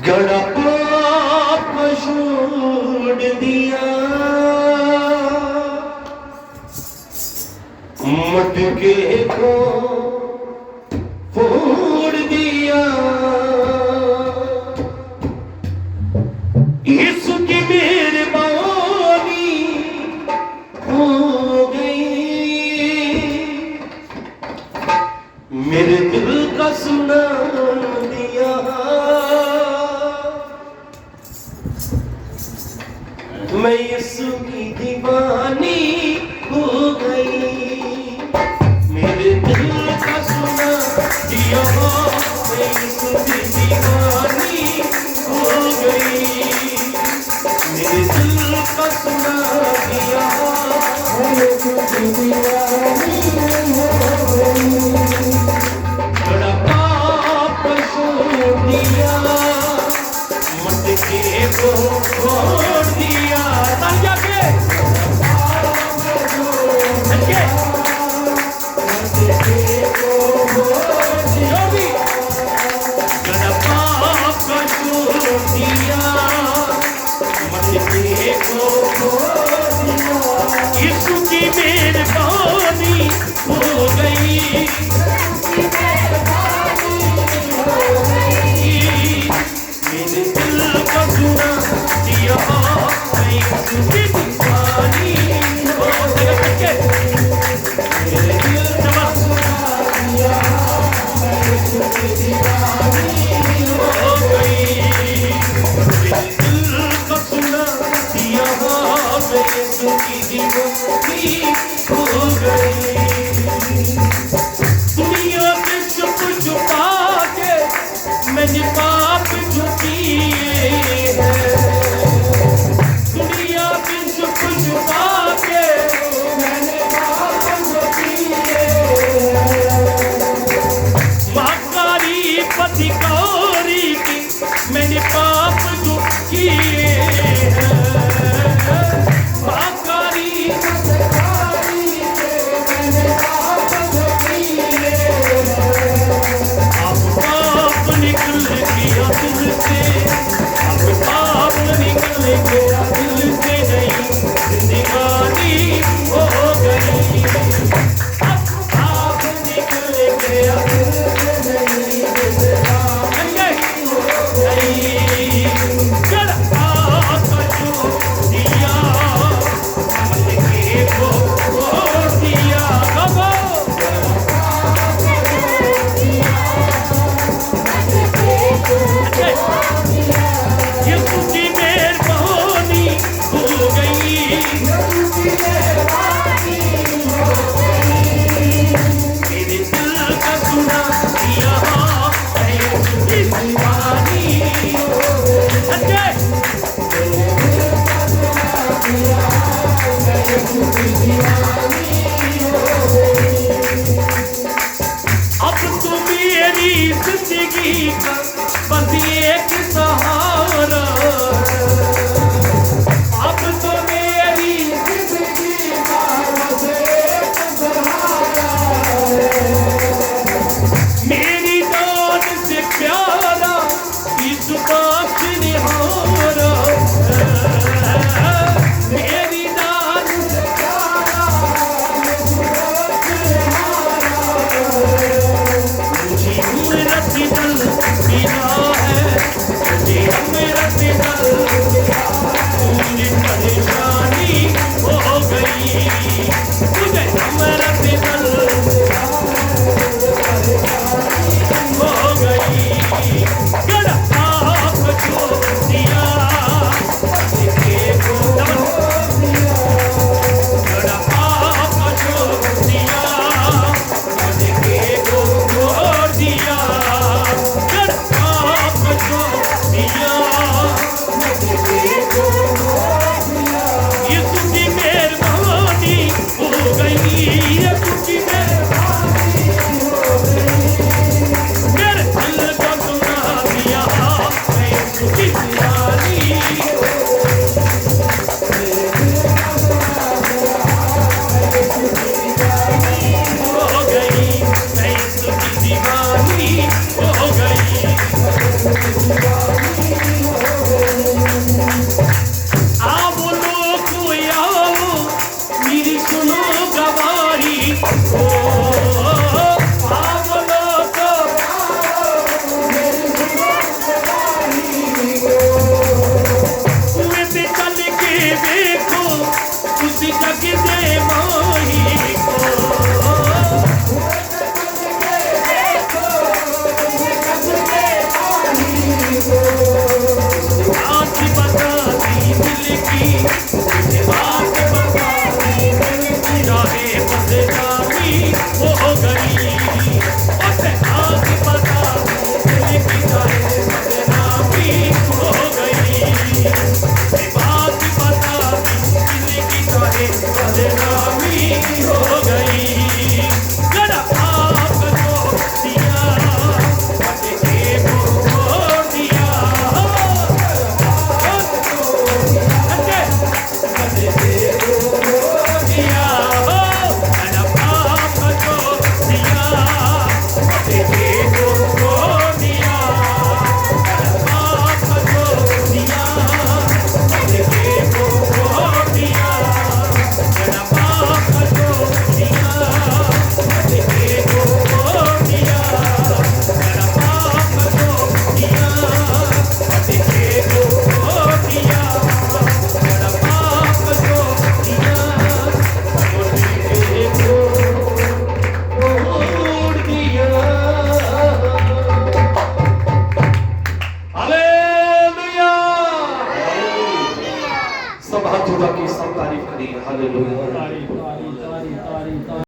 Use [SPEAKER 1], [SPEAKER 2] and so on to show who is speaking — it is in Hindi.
[SPEAKER 1] गड़ा पाप छोड़ दिया, मटके को फोड़ दिया, इसकी मेहरबानी हो गई, मेरे दिल का सुना दिया। मैं यीशु की दीवानी हो गई, मेरे दिल का सुना दिया। मैं यीशु की दीवानी हो गई, मेरे दिल का सुना दिया। मैं यीशु की दीवानी हो गई, बड़ा पाप छोड़ दिया, मटके को छोड़ दिया। तालियां के यीशु की मेहरबानी हो गई, मेरे दिल का सुना दिया। मैं यीशु की दीवानी हो गई, मेरे दिल का सुना दिया। मैं यीशु की दीवानी हो गई, मेरे दिल का सुना दिया। मैं यीशु की दीवानी हो गई। दुनिया के छुप छुपा के मैंने पाप जो किए हैं, दुनिया के छुप छुपा के मैंने पाप जो किए हैं, माकारी पतिकारी की मैंने पाप जो किए हैं, माकारी पतिकारी के मैंने पाप जो किए हैं। आप पाप निकल गया दिल से, आप पाप निकल गया दिल से, नहीं जिंदगानी हो गई। आप पाप निकल गया दिल से, नहीं जिंदगानी हो गई। चल आप जो दिया, मटके को छोड़ दिया। यीशु की मेहरबानी हो गई, मेरे दिल का सुना दिया। मैं यीशु की दीवानी हो गई, मैं यीशु की दीवानी हो गई। अब तो मेरी जिंदगी का बस एक सहारा, अब तो मेरी जिंदगी का बस एक सहारा, मेरी जान से प्यारा यीशु का निहारा, मेरी जान से प्यारा यीशु का निहारा। मुझे रति दल पीना है, तेरे